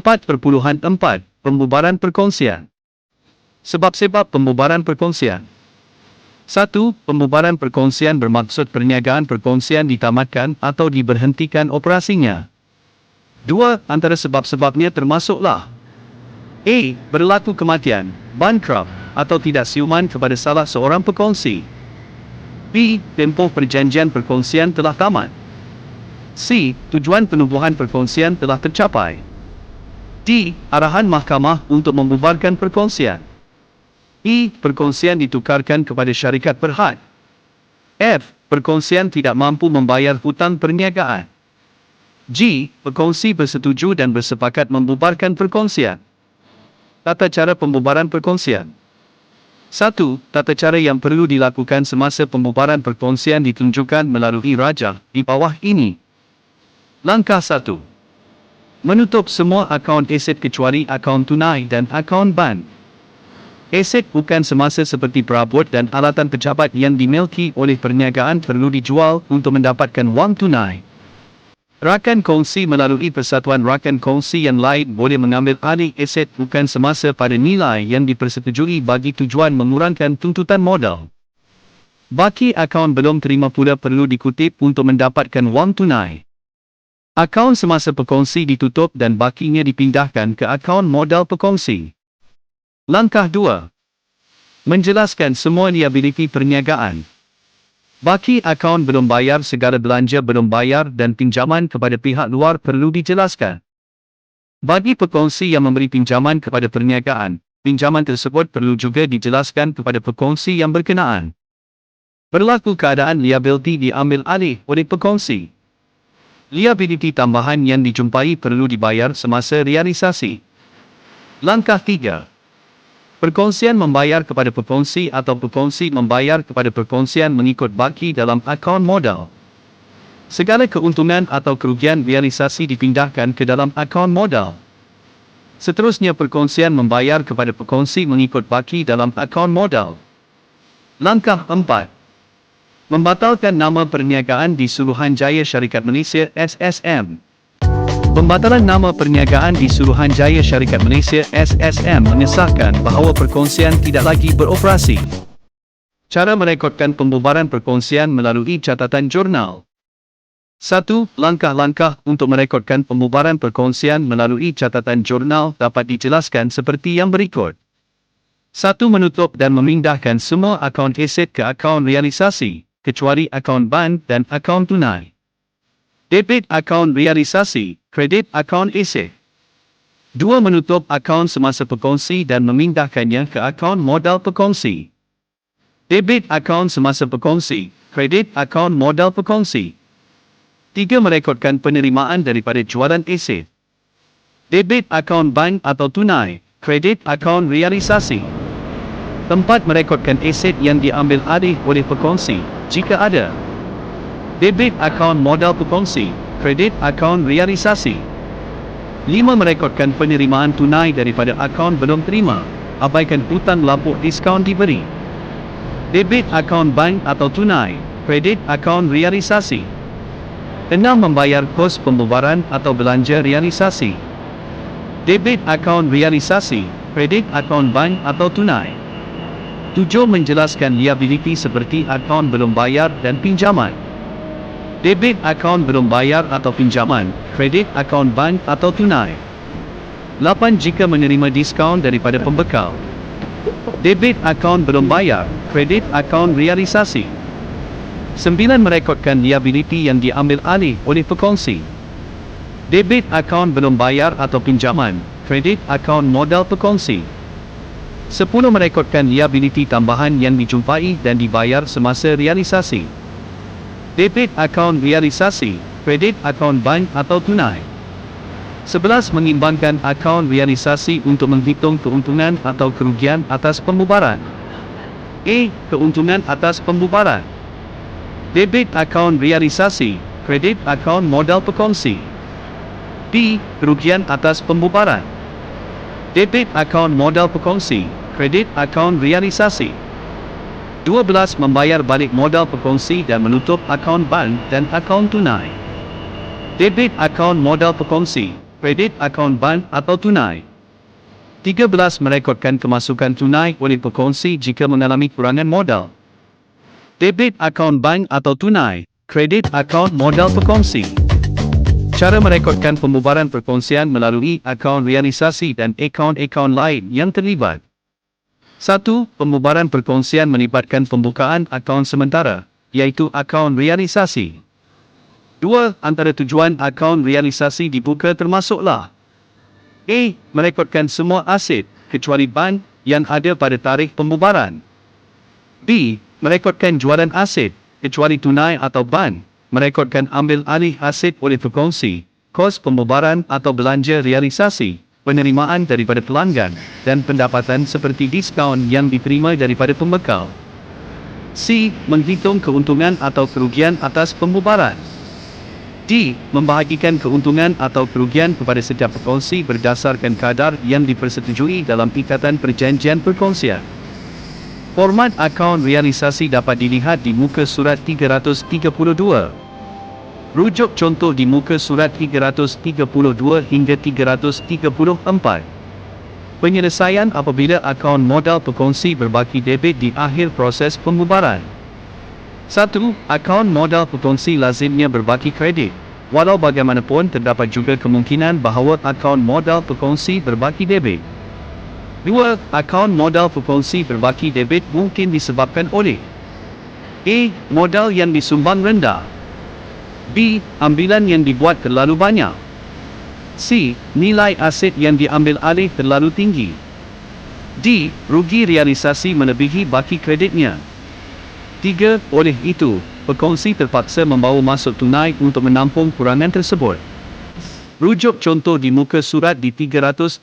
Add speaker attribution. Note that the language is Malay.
Speaker 1: 4.4 Pembubaran perkongsian. Sebab-sebab pembubaran perkongsian. 1. Pembubaran perkongsian bermaksud perniagaan perkongsian ditamatkan atau diberhentikan operasinya. 2. Antara sebab-sebabnya termasuklah: A. Berlaku kematian, bankrupt, atau tidak siuman kepada salah seorang perkongsi. B. Tempoh perjanjian perkongsian telah tamat. C. Tujuan penubuhan perkongsian telah tercapai. D. Arahan mahkamah untuk membubarkan perkongsian. E. Perkongsian ditukarkan kepada syarikat berhad. F. Perkongsian tidak mampu membayar hutang perniagaan. G. Perkongsi bersetuju dan bersepakat membubarkan perkongsian. Tata cara pembubaran perkongsian. 1. Tata cara yang perlu dilakukan semasa pembubaran perkongsian ditunjukkan melalui rajah di bawah ini. Langkah 1. Menutup semua akaun aset kecuali akaun tunai dan akaun bank. Aset bukan semasa seperti perabot dan alatan pejabat yang dimiliki oleh perniagaan perlu dijual untuk mendapatkan wang tunai. Rakan kongsi melalui persatuan rakan kongsi yang lain boleh mengambil alih aset bukan semasa pada nilai yang dipersetujui bagi tujuan mengurangkan tuntutan modal. Baki akaun belum terima pula perlu dikutip untuk mendapatkan wang tunai. Akaun semasa perkongsi ditutup dan bakinya dipindahkan ke akaun modal perkongsi. Langkah 2. Menjelaskan semua liabiliti perniagaan. Baki akaun belum bayar, segala belanja belum bayar dan pinjaman kepada pihak luar perlu dijelaskan. Bagi perkongsi yang memberi pinjaman kepada perniagaan, pinjaman tersebut perlu juga dijelaskan kepada perkongsi yang berkenaan. Berlaku keadaan liabiliti diambil alih oleh perkongsi. Liabiliti tambahan yang dijumpai perlu dibayar semasa realisasi. Langkah 3. Perkongsian membayar kepada perkongsi atau perkongsi membayar kepada perkongsian mengikut baki dalam akaun modal. Segala keuntungan atau kerugian realisasi dipindahkan ke dalam akaun modal. Seterusnya perkongsian membayar kepada perkongsi mengikut baki dalam akaun modal. Langkah 4. Membatalkan nama perniagaan di Suruhanjaya Syarikat Malaysia SSM. Pembatalan nama perniagaan di Suruhanjaya Syarikat Malaysia SSM mengesahkan bahawa perkongsian tidak lagi beroperasi. Cara merekodkan pembubaran perkongsian melalui catatan jurnal. 1. Langkah-langkah untuk merekodkan pembubaran perkongsian melalui catatan jurnal dapat dijelaskan seperti yang berikut. 1. Menutup dan memindahkan semua akaun aset ke akaun realisasi, kecuali akaun bank dan akaun tunai. Debit akaun realisasi, kredit akaun aset. 2. Menutup akaun semasa perkongsi dan memindahkannya ke akaun modal perkongsi. Debit akaun semasa perkongsi, kredit akaun modal perkongsi. 3. Merekodkan penerimaan daripada jualan aset. Debit akaun bank atau tunai, kredit akaun realisasi. 4. Merekodkan aset yang diambil alih oleh perkongsi, jika ada. Debit akaun modal perkongsi, kredit akaun realisasi. 5. Merekodkan penerimaan tunai daripada akaun belum terima, abaikan hutang lapuk diskaun diberi. Debit akaun bank atau tunai, kredit akaun realisasi. 6. Membayar kos pembubaran atau belanja realisasi. Debit akaun realisasi, kredit akaun bank atau tunai. 7. Menjelaskan liabiliti seperti akaun belum bayar dan pinjaman. Debit akaun belum bayar atau pinjaman, kredit akaun bank atau tunai. 8. Jika menerima diskaun daripada pembekal. Debit akaun belum bayar, kredit akaun realisasi. 9. Merekodkan liabiliti yang diambil alih oleh perkongsi. Debit akaun belum bayar atau pinjaman, kredit akaun modal perkongsi. 10. Merekodkan liabiliti tambahan yang dijumpai dan dibayar semasa realisasi. Debit akaun realisasi, kredit akaun bank atau tunai. 11. Mengimbangkan akaun realisasi untuk menghitung keuntungan atau kerugian atas pembubaran. A. Keuntungan atas pembubaran. Debit akaun realisasi, kredit akaun modal perkongsi. B. Kerugian atas pembubaran. Debit akaun modal perkongsi, kredit akaun realisasi. 12. Membayar balik modal perkongsi dan menutup akaun bank dan akaun tunai. Debit akaun modal perkongsi, kredit akaun bank atau tunai. 13. Merekodkan kemasukan tunai oleh pekongsi jika mengalami kurangan modal. Debit akaun bank atau tunai, kredit akaun modal pekongsi. Cara merekodkan pembubaran perkongsian melalui akaun realisasi dan akaun-akaun lain yang terlibat. 1. Pembubaran perkongsian melibatkan pembukaan akaun sementara, iaitu akaun realisasi. 2. Antara tujuan akaun realisasi dibuka termasuklah: A. Merekodkan semua aset, kecuali bank, yang ada pada tarikh pembubaran. B. Merekodkan jualan aset, kecuali tunai atau bank. Merekodkan ambil alih aset oleh pekongsi, kos pembubaran atau belanja realisasi, penerimaan daripada pelanggan, dan pendapatan seperti diskaun yang diterima daripada pembekal. C. Menghitung keuntungan atau kerugian atas pembubaran. D. Membahagikan keuntungan atau kerugian kepada setiap pekongsi berdasarkan kadar yang dipersetujui dalam ikatan perjanjian perkongsian. Format akaun realisasi dapat dilihat di muka surat 332. Rujuk contoh di muka surat 332 hingga 334. Penyelesaian apabila akaun modal pekongsi berbaki debit di akhir proses pembubaran. 1. Akaun modal pekongsi lazimnya berbaki kredit. Walau bagaimanapun terdapat juga kemungkinan bahawa akaun modal pekongsi berbaki debit. 2. Akaun modal pekongsi berbaki debit mungkin disebabkan oleh: A. Modal yang disumbang rendah. B. Ambilan yang dibuat terlalu banyak. C. Nilai aset yang diambil alih terlalu tinggi. D. Rugi realisasi melebihi baki kreditnya. 3. Oleh itu, pekongsi terpaksa membawa masuk tunai untuk menampung kurangan tersebut. Rujuk contoh di muka surat di 335.